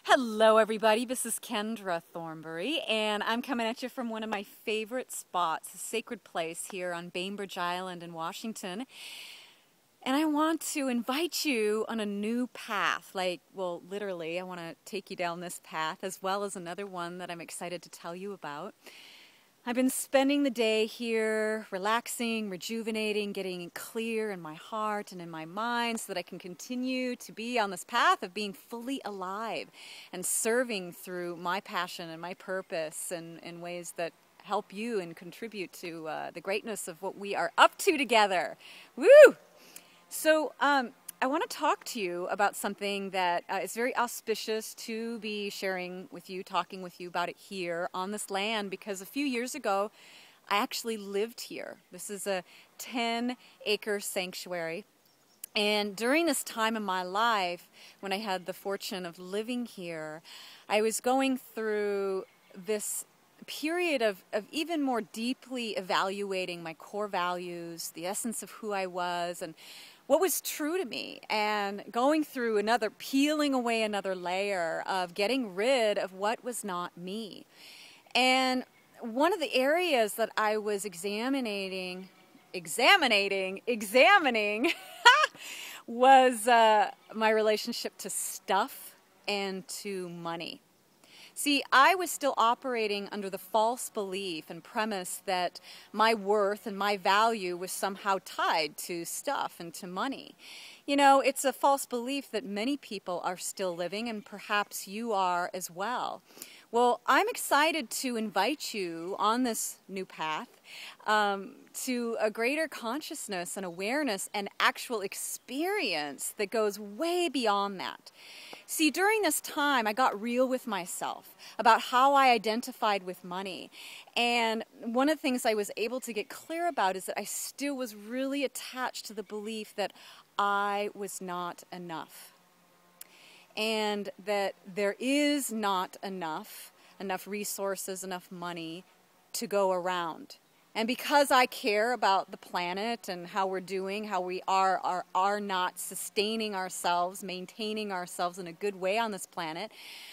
Hello, everybody. This is Kendra Thornbury, and I'm coming at you from one of my favorite spots, a sacred place here on Bainbridge Island in Washington. And I want to invite you on a new path. Well, literally, I want to take you down this path, as well as another one that I'm excited to tell you about. I've been spending the day here, relaxing, rejuvenating, getting clear in my heart and in my mind so that I can continue to be on this path of being fully alive and serving through my passion and my purpose in ways that help you and contribute to the greatness of what we are up to together. Woo! So, I want to talk to you about something that is very auspicious to be sharing with you, talking with you about it here on this land, because a few years ago, I actually lived here. This is a 10-acre sanctuary. And during this time in my life, when I had the fortune of living here, I was going through this period of even more deeply evaluating my core values, the essence of who I was, and what was true to me, and going through peeling away another layer of getting rid of what was not me. And one of the areas that I was examining was my relationship to stuff and to money. See, I was still operating under the false belief and premise that my worth and my value was somehow tied to stuff and to money. You know, it's a false belief that many people are still living, and perhaps you are as well. Well, I'm excited to invite you on this new path to a greater consciousness and awareness and actual experience that goes way beyond that. See, during this time, I got real with myself about how I identified with money. And one of the things I was able to get clear about is that I still was really attached to the belief that I was not enough. And that there is not enough resources, enough money to go around. And because I care about the planet and how we're doing, how we are not sustaining ourselves, maintaining ourselves in a good way on this planet,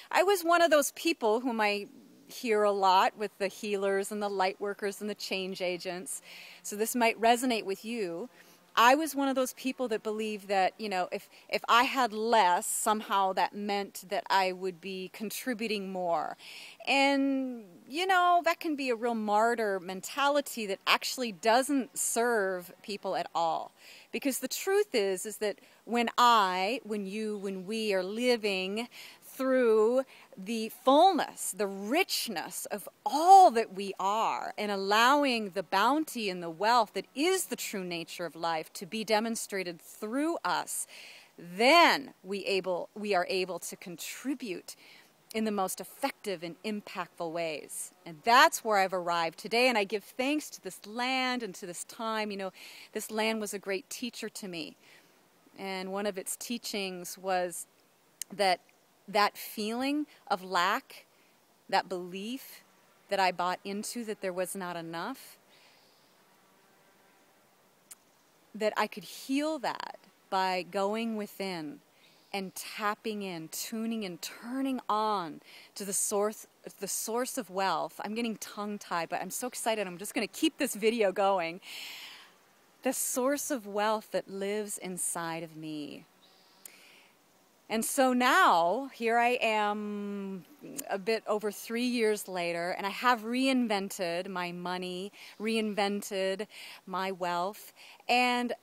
I was one of those people whom I hear a lot with the healers and the light workers and the change agents. So this might resonate with you. I was one of those people that believed that, you know, if I had less, somehow that meant that I would be contributing more. And, you know, that can be a real martyr mentality that actually doesn't serve people at all. Because the truth is that when we are living through the fullness, the richness of all that we are, and allowing the bounty and the wealth that is the true nature of life to be demonstrated through us, then we are able to contribute in the most effective and impactful ways. And that's where I've arrived today, and I give thanks to this land and to this time. You know, this land was a great teacher to me. And one of its teachings was that feeling of lack, that belief that I bought into that there was not enough, that I could heal that by going within and tapping in, tuning in, turning on to the source of wealth. I'm getting tongue-tied, but I'm so excited. I'm just going to keep this video going. The source of wealth that lives inside of me. And so now, here I am a bit over 3 years later, and I have reinvented my money, reinvented my wealth, and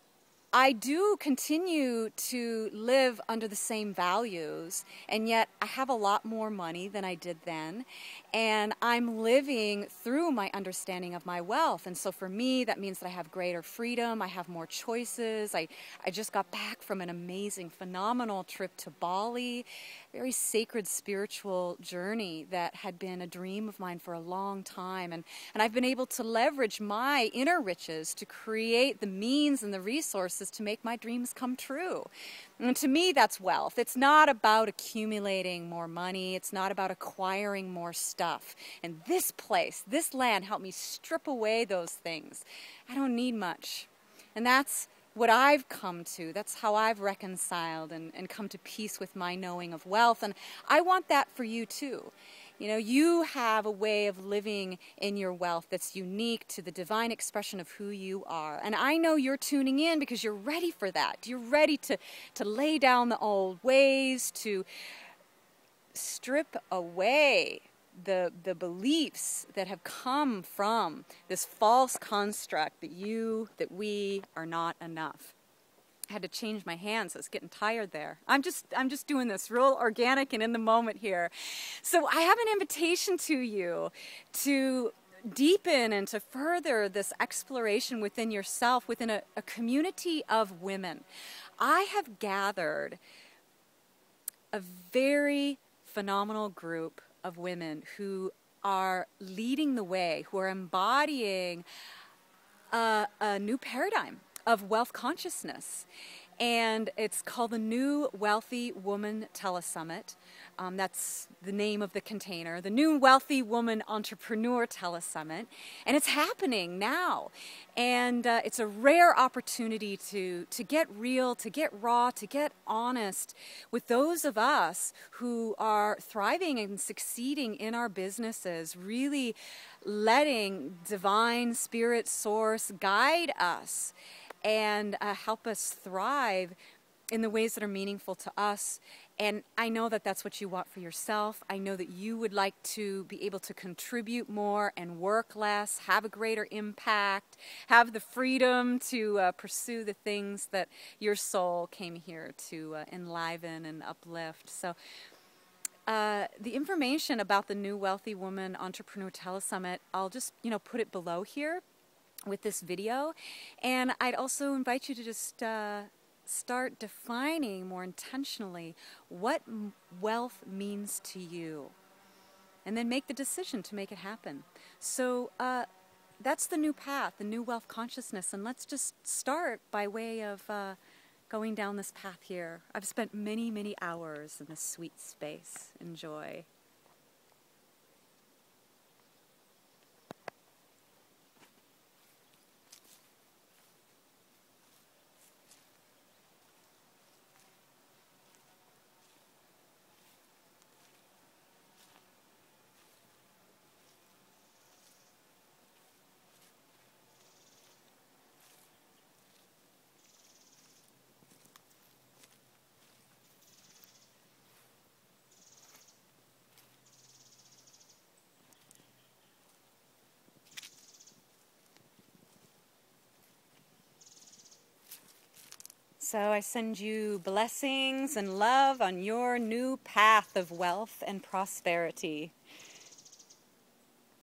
I do continue to live under the same values, and yet I have a lot more money than I did then, and I'm living through my understanding of my wealth. And so for me, that means that I have greater freedom, I have more choices. I just got back from an amazing, phenomenal trip to Bali, very sacred spiritual journey that had been a dream of mine for a long time, and I've been able to leverage my inner riches to create the means and the resources to make my dreams come true. And to me, that's wealth. It's not about accumulating more money. It's not about acquiring more stuff. And this land helped me strip away those things. I don't need much. And that's what I've come to. That's how I've reconciled and come to peace with my knowing of wealth. And I want that for you too. You know, you have a way of living in your wealth that's unique to the divine expression of who you are. And I know you're tuning in because you're ready for that. You're ready to lay down the old ways, to strip away the beliefs that have come from this false construct that we are not enough. I had to change my hands. I was getting tired there. I'm just doing this real organic and in the moment here. So I have an invitation to you to deepen and to further this exploration within yourself, within a community of women. I have gathered a very phenomenal group of women who are leading the way, who are embodying a new paradigm of wealth consciousness. And it's called the New Wealthy Woman Telesummit. That's the name of the container, the New Wealthy Woman Entrepreneur Telesummit. And it's happening now. And it's a rare opportunity to get real, to get raw, to get honest with those of us who are thriving and succeeding in our businesses, really letting divine spirit source guide us and help us thrive in the ways that are meaningful to us. And I know that that's what you want for yourself. I know that you would like to be able to contribute more and work less, have a greater impact, have the freedom to pursue the things that your soul came here to enliven and uplift. So the information about the New Wealthy Woman Entrepreneur Telesummit, I'll just put it below here with this video. And I'd also invite you to just start defining more intentionally what wealth means to you, and then make the decision to make it happen. So that's the new path, the new wealth consciousness, and let's just start by way of going down this path here. I've spent many, many hours in this sweet space. Enjoy. So I send you blessings and love on your new path of wealth and prosperity.